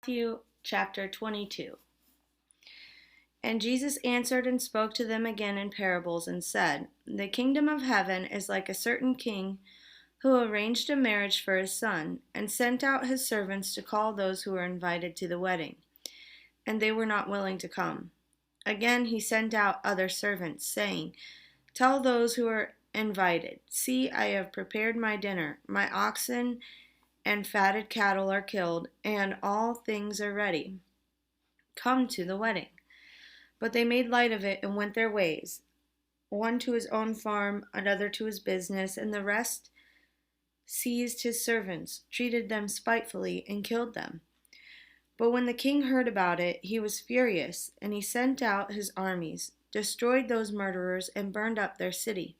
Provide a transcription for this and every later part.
Matthew chapter 22. And Jesus answered and spoke to them again in parables and said, The kingdom of heaven is like a certain king who arranged a marriage for his son, and sent out his servants to call those who were invited to the wedding. And they were not willing to come. Again he sent out other servants, saying, Tell those who are invited, See, I have prepared my dinner. My oxen and fatted cattle are killed, and all things are ready. Come to the wedding. But they made light of it and went their ways, one to his own farm, another to his business, and the rest seized his servants, treated them spitefully, and killed them. But when the king heard about it, he was furious, and he sent out his armies, destroyed those murderers, and burned up their city.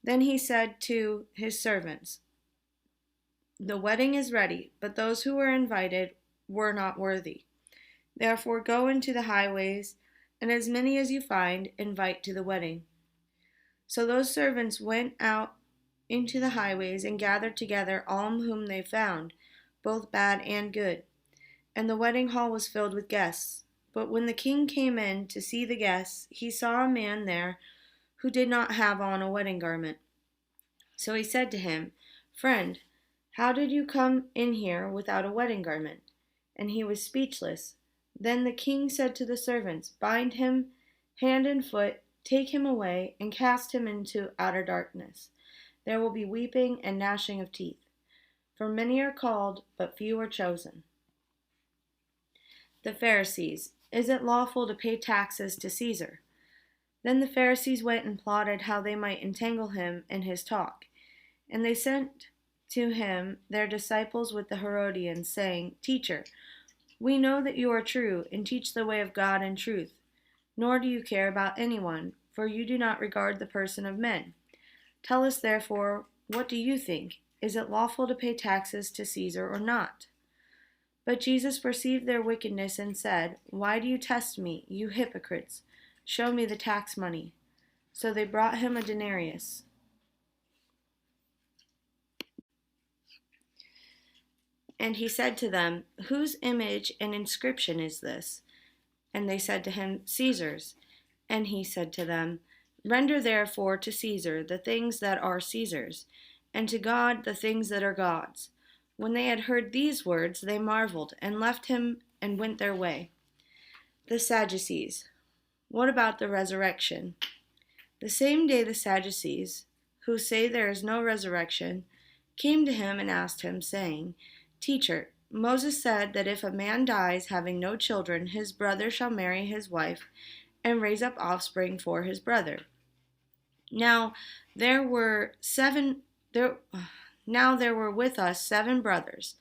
Then he said to his servants, The wedding is ready, but those who were invited were not worthy. Therefore go into the highways, and as many as you find, invite to the wedding. So those servants went out into the highways and gathered together all whom they found, both bad and good. And the wedding hall was filled with guests. But when the king came in to see the guests, he saw a man there who did not have on a wedding garment. So he said to him, Friend, how did you come in here without a wedding garment? And he was speechless. Then the king said to the servants, Bind him hand and foot, take him away, and cast him into outer darkness. There will be weeping and gnashing of teeth. For many are called, but few are chosen. The Pharisees. Is it lawful to pay taxes to Caesar? Then the Pharisees went and plotted how they might entangle him in his talk. And they sent to him their disciples with the Herodians, saying, Teacher, we know that you are true, and teach the way of God in truth, nor do you care about anyone, for you do not regard the person of men. Tell us, therefore, what do you think? Is it lawful to pay taxes to Caesar or not? But Jesus perceived their wickedness and said, Why do you test me, you hypocrites? Show me the tax money. So they brought him a denarius. And he said to them, Whose image and inscription is this? And they said to him, Caesar's. And he said to them, Render therefore to Caesar the things that are Caesar's, and to God the things that are God's. When they had heard these words, they marveled, and left him and went their way. The Sadducees. What about the resurrection? The same day the Sadducees, who say there is no resurrection, came to him and asked him, saying, Teacher, Moses said that if a man dies having no children, his brother shall marry his wife and raise up offspring for his brother. Now there were with us 7 brothers.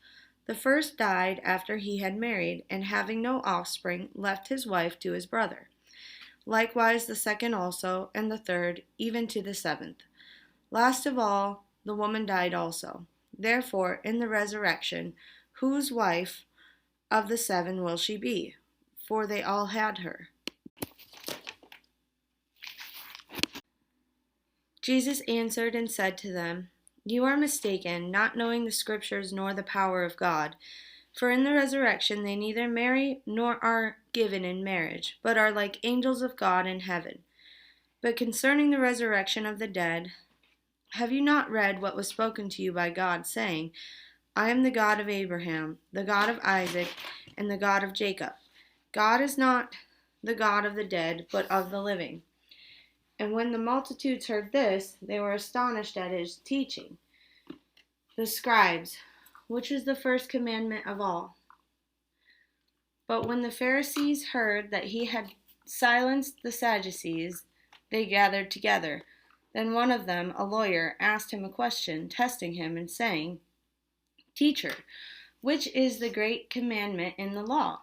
The first died after he had married, and having no offspring, left his wife to his brother. Likewise the second also, and the third, even to the 7th. Last of all, the woman died also. Therefore, in the resurrection, whose wife of the 7 will she be? For they all had her. Jesus answered and said to them, You are mistaken, not knowing the Scriptures nor the power of God. For in the resurrection they neither marry nor are given in marriage, but are like angels of God in heaven. But concerning the resurrection of the dead, have you not read what was spoken to you by God, saying, I am the God of Abraham, the God of Isaac, and the God of Jacob? God is not the God of the dead, but of the living. And when the multitudes heard this, they were astonished at his teaching. The scribes, which is the first commandment of all? But when the Pharisees heard that he had silenced the Sadducees, they gathered together. Then one of them, a lawyer, asked him a question, testing him and saying, Teacher, which is the great commandment in the law?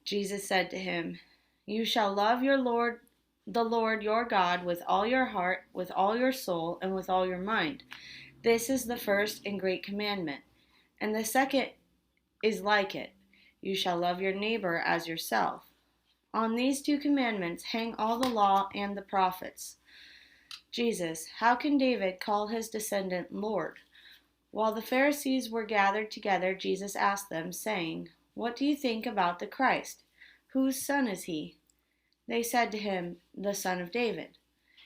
Jesus said to him, You shall love the Lord your God with all your heart, with all your soul, and with all your mind. This is the first and great commandment. And the second is like it. You shall love your neighbor as yourself. On these 2 commandments hang all the law and the prophets. Jesus, how can David call his descendant Lord? While the Pharisees were gathered together, Jesus asked them, saying, "What do you think about the Christ? Whose son is he?" They said to him, "The son of David."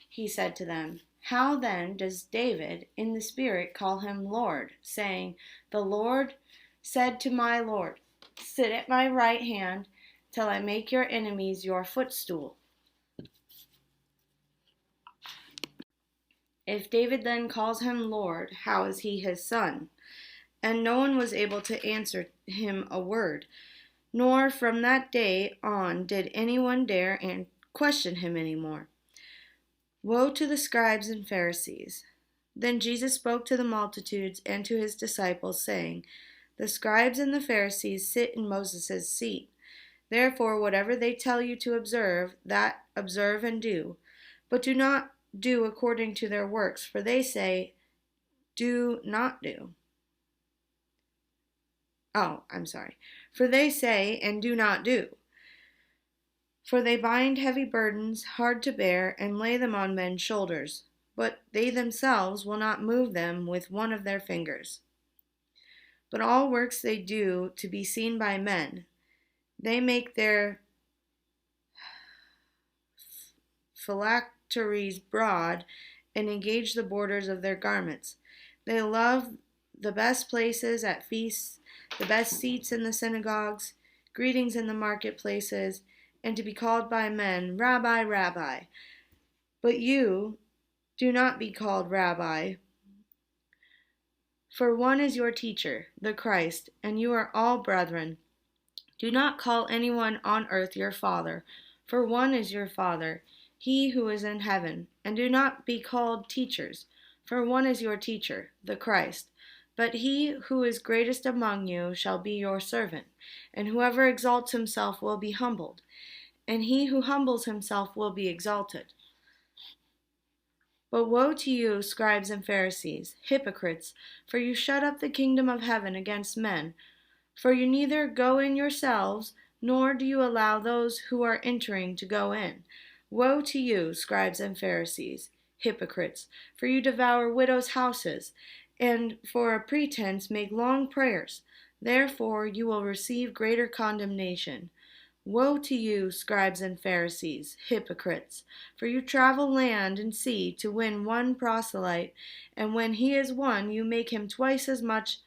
He said to them, "How then does David in the Spirit call him Lord, saying, 'The Lord said to my Lord, sit at my right hand till I make your enemies your footstool'?" If David then calls him Lord, how is he his son?" And no one was able to answer him a word, nor from that day on did anyone dare and question him any more. Woe to the scribes and Pharisees! Then Jesus spoke to the multitudes and to his disciples, saying, "The scribes and the Pharisees sit in Moses' seat. Therefore, whatever they tell you to observe, that observe and do. But do not do according to their works, for they say, do not do. Oh, I'm sorry. For they say, and do not do. For they bind heavy burdens, hard to bear, and lay them on men's shoulders, but they themselves will not move them with one of their fingers. But all works they do to be seen by men. They make their phylacteries broad and engage the borders of their garments. They love the best places at feasts, the best seats in the synagogues, greetings in the marketplaces, and to be called by men, 'Rabbi, Rabbi.' But you do not be called Rabbi, for one is your teacher, the Christ, and you are all brethren. Do not call anyone on earth your father, for one is your Father, he who is in heaven. And do not be called teachers, for one is your teacher, the Christ. But he who is greatest among you shall be your servant. And whoever exalts himself will be humbled, and he who humbles himself will be exalted. But woe to you, scribes and Pharisees, hypocrites, for you shut up the kingdom of heaven against men. For you neither go in yourselves, nor do you allow those who are entering to go in. Woe to you, scribes and Pharisees, hypocrites, for you devour widows' houses, and for a pretense make long prayers. Therefore you will receive greater condemnation. Woe to you, scribes and Pharisees, hypocrites, for you travel land and sea to win one proselyte, and when he is won, you make him twice as much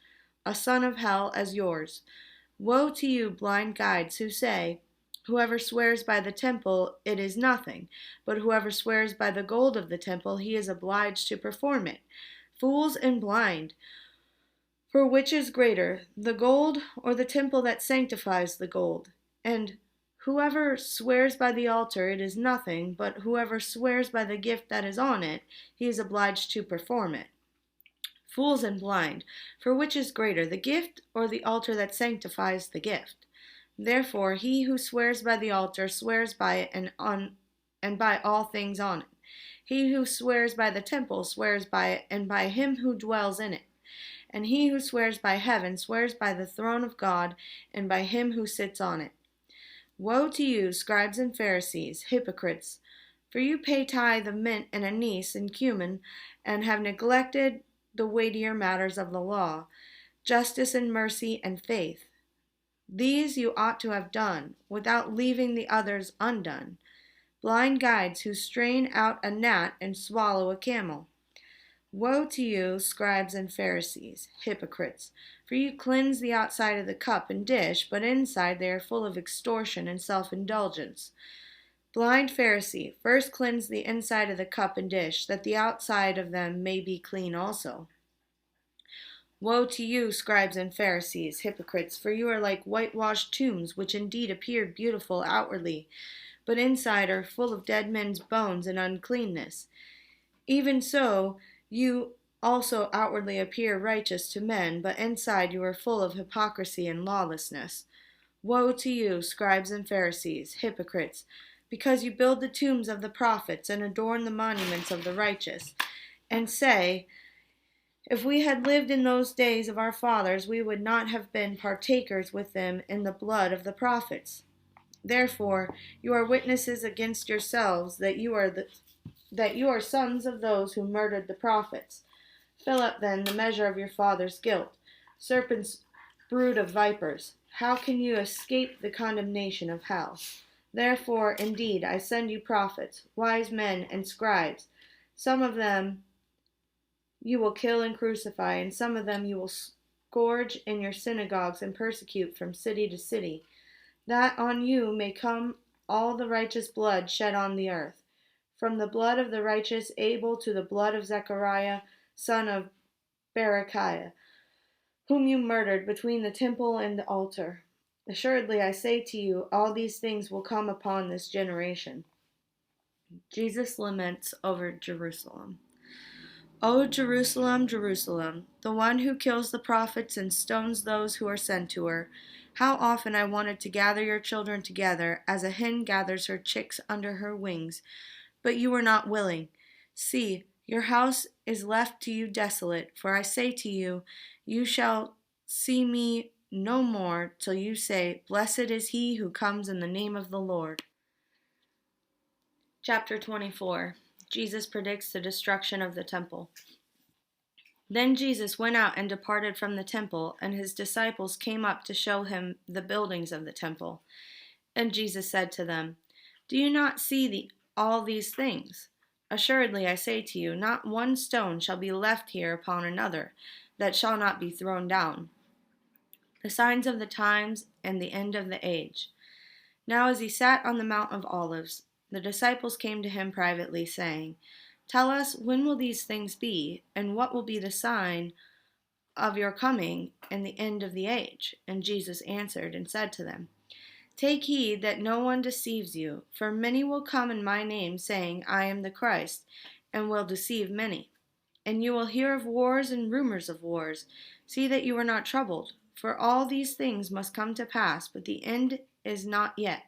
a son of hell as yours. Woe to you, blind guides, who say, 'Whoever swears by the temple, it is nothing, but whoever swears by the gold of the temple, he is obliged to perform it.' Fools and blind! For which is greater, the gold or the temple that sanctifies the gold? And whoever swears by the altar, it is nothing, but whoever swears by the gift that is on it, he is obliged to perform it. Fools and blind! For which is greater, the gift or the altar that sanctifies the gift? Therefore he who swears by the altar swears by it and by all things on it. He who swears by the temple swears by it and by him who dwells in it. And he who swears by heaven swears by the throne of God and by him who sits on it. Woe to you, scribes and Pharisees, hypocrites! For you pay tithe of mint and anise and cumin, and have neglected the weightier matters of the law, justice and mercy and faith. These you ought to have done, without leaving the others undone. Blind guides who strain out a gnat and swallow a camel. Woe to you, scribes and Pharisees, hypocrites! For you cleanse the outside of the cup and dish, but inside they are full of extortion and self-indulgence. Blind Pharisee, first cleanse the inside of the cup and dish, that the outside of them may be clean also. Woe to you, scribes and Pharisees, hypocrites! For you are like whitewashed tombs, which indeed appear beautiful outwardly, but inside are full of dead men's bones and uncleanness. Even so, you also outwardly appear righteous to men, but inside you are full of hypocrisy and lawlessness. Woe to you, scribes and Pharisees, hypocrites! Because you build the tombs of the prophets and adorn the monuments of the righteous, and say, 'If we had lived in those days of our fathers, we would not have been partakers with them in the blood of the prophets.' Therefore, you are witnesses against yourselves that you are sons of those who murdered the prophets. Fill up then the measure of your father's guilt. Serpents, brood of vipers, how can you escape the condemnation of hell? Therefore, indeed, I send you prophets, wise men, and scribes. Some of them you will kill and crucify, and some of them you will scourge in your synagogues and persecute from city to city, that on you may come all the righteous blood shed on the earth, from the blood of the righteous Abel to the blood of Zechariah, son of Berechiah, whom you murdered between the temple and the altar. Assuredly, I say to you, all these things will come upon this generation. Jesus laments over Jerusalem. O Jerusalem, Jerusalem, the one who kills the prophets and stones those who are sent to her, how often I wanted to gather your children together, as a hen gathers her chicks under her wings, but you were not willing. See, your house is left to you desolate, for I say to you, you shall see me no more till you say, Blessed is he who comes in the name of the Lord. Chapter 24. Jesus predicts the destruction of the temple. Then Jesus went out and departed from the temple, and his disciples came up to show him the buildings of the temple. And Jesus said to them, Do you not see all these things? Assuredly, I say to you, not one stone shall be left here upon another, that shall not be thrown down. The signs of the times and the end of the age. Now as he sat on the Mount of Olives, the disciples came to him privately, saying, Tell us, when will these things be, and what will be the sign of your coming and the end of the age? And Jesus answered and said to them, Take heed that no one deceives you, for many will come in my name, saying, I am the Christ, and will deceive many. And you will hear of wars and rumors of wars. See that you are not troubled, for all these things must come to pass, but the end is not yet.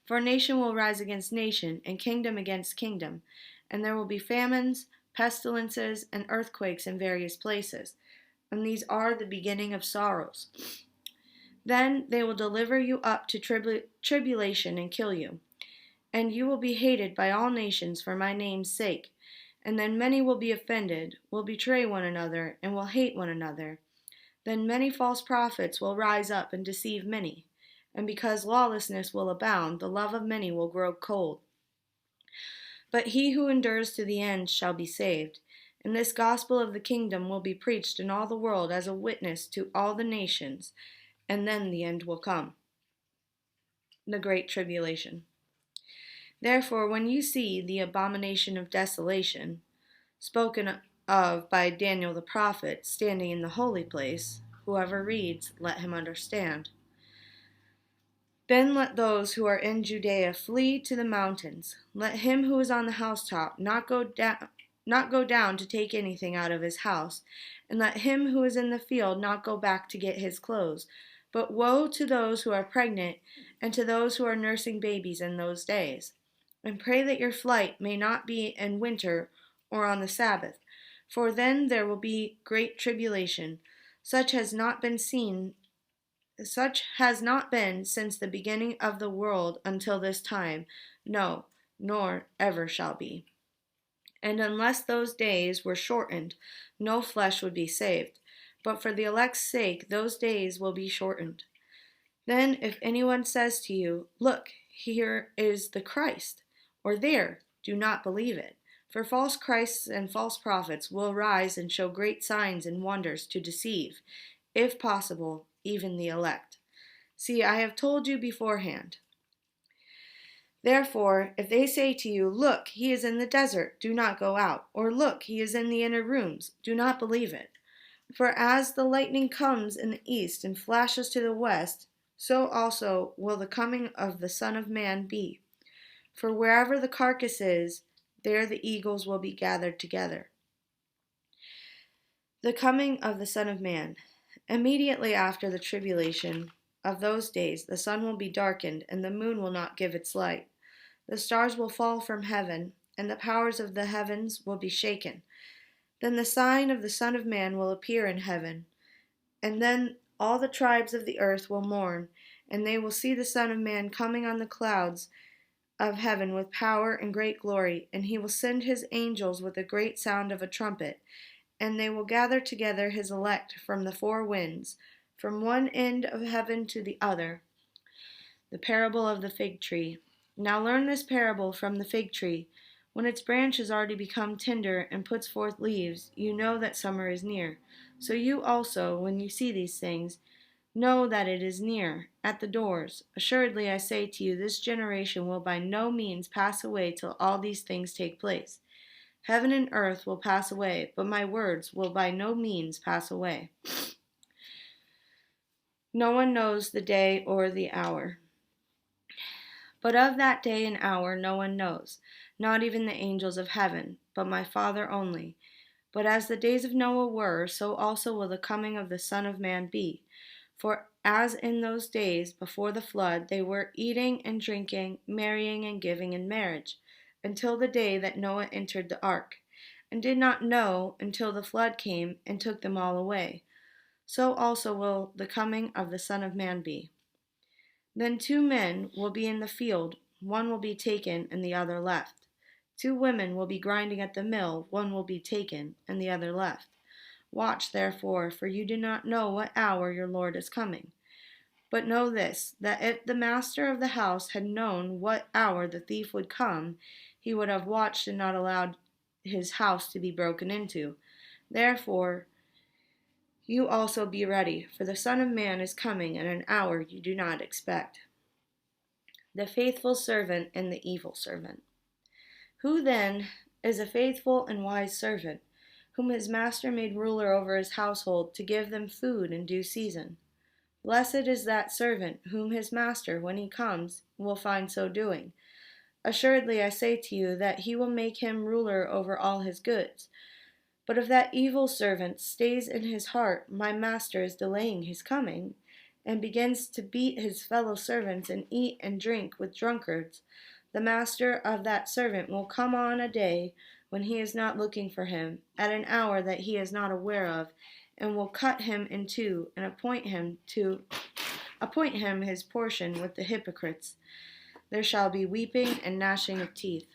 For nation will rise against nation, and kingdom against kingdom, and there will be famines, pestilences, and earthquakes in various places, and these are the beginning of sorrows. Then they will deliver you up to tribulation and kill you, and you will be hated by all nations for my name's sake. And then many will be offended, will betray one another, and will hate one another. Then many false prophets will rise up and deceive many. And because lawlessness will abound, the love of many will grow cold. But he who endures to the end shall be saved. And this gospel of the kingdom will be preached in all the world as a witness to all the nations, and then the end will come. The Great Tribulation. Therefore, when you see the abomination of desolation, spoken of by Daniel the prophet, standing in the holy place, whoever reads, let him understand. Then let those who are in Judea flee to the mountains. Let him who is on the housetop not go down to take anything out of his house, and let him who is in the field not go back to get his clothes. But woe to those who are pregnant and to those who are nursing babies in those days. And pray that your flight may not be in winter or on the Sabbath, for then there will be great tribulation, such has not been since the beginning of the world until this time, no, nor ever shall be. And unless those days were shortened, no flesh would be saved. But for the elect's sake, those days will be shortened. Then if anyone says to you, Look, here is the Christ, or there, do not believe it. For false Christs and false prophets will rise and show great signs and wonders to deceive, if possible, even the elect. See, I have told you beforehand. Therefore, if they say to you, Look, he is in the desert, do not go out. Or look, he is in the inner rooms, do not believe it. For as the lightning comes in the east and flashes to the west, so also will the coming of the Son of Man be. For wherever the carcass is, there the eagles will be gathered together. The coming of the Son of Man. Immediately after the tribulation of those days, the sun will be darkened, and the moon will not give its light. The stars will fall from heaven, and the powers of the heavens will be shaken. Then the sign of the Son of Man will appear in heaven, and then all the tribes of the earth will mourn, and they will see the Son of Man coming on the clouds of heaven with power and great glory, and he will send his angels with a great sound of a trumpet, and they will gather together his elect from the four winds, from one end of heaven to the other. The parable of the fig tree. Now learn this parable from the fig tree. When its branch has already become tender and puts forth leaves, you know that summer is near. So you also, when you see these things, know that it is near, at the doors. Assuredly, I say to you, this generation will by no means pass away till all these things take place. Heaven and earth will pass away, but my words will by no means pass away. No one knows the day or the hour. But of that day and hour no one knows, not even the angels of heaven, but my Father only. But as the days of Noah were, so also will the coming of the Son of Man be. For as in those days before the flood they were eating and drinking, marrying and giving in marriage, until the day that Noah entered the ark, and did not know until the flood came and took them all away. So also will the coming of the Son of Man be. Then 2 men will be in the field, one will be taken and the other left. 2 women will be grinding at the mill, one will be taken and the other left. Watch therefore, for you do not know what hour your Lord is coming. But know this, that if the master of the house had known what hour the thief would come, he would have watched and not allowed his house to be broken into. Therefore, you also be ready, for the Son of Man is coming at an hour you do not expect. The faithful servant and the evil servant. Who then is a faithful and wise servant, whom his master made ruler over his household to give them food in due season? Blessed is that servant whom his master, when he comes, will find so doing. Assuredly I say to you that he will make him ruler over all his goods. But if that evil servant stays in his heart, my master is delaying his coming, and begins to beat his fellow servants and eat and drink with drunkards, the master of that servant will come on a day when he is not looking for him, at an hour that he is not aware of, and will cut him in two and appoint him his portion with the hypocrites. There shall be weeping and gnashing of teeth.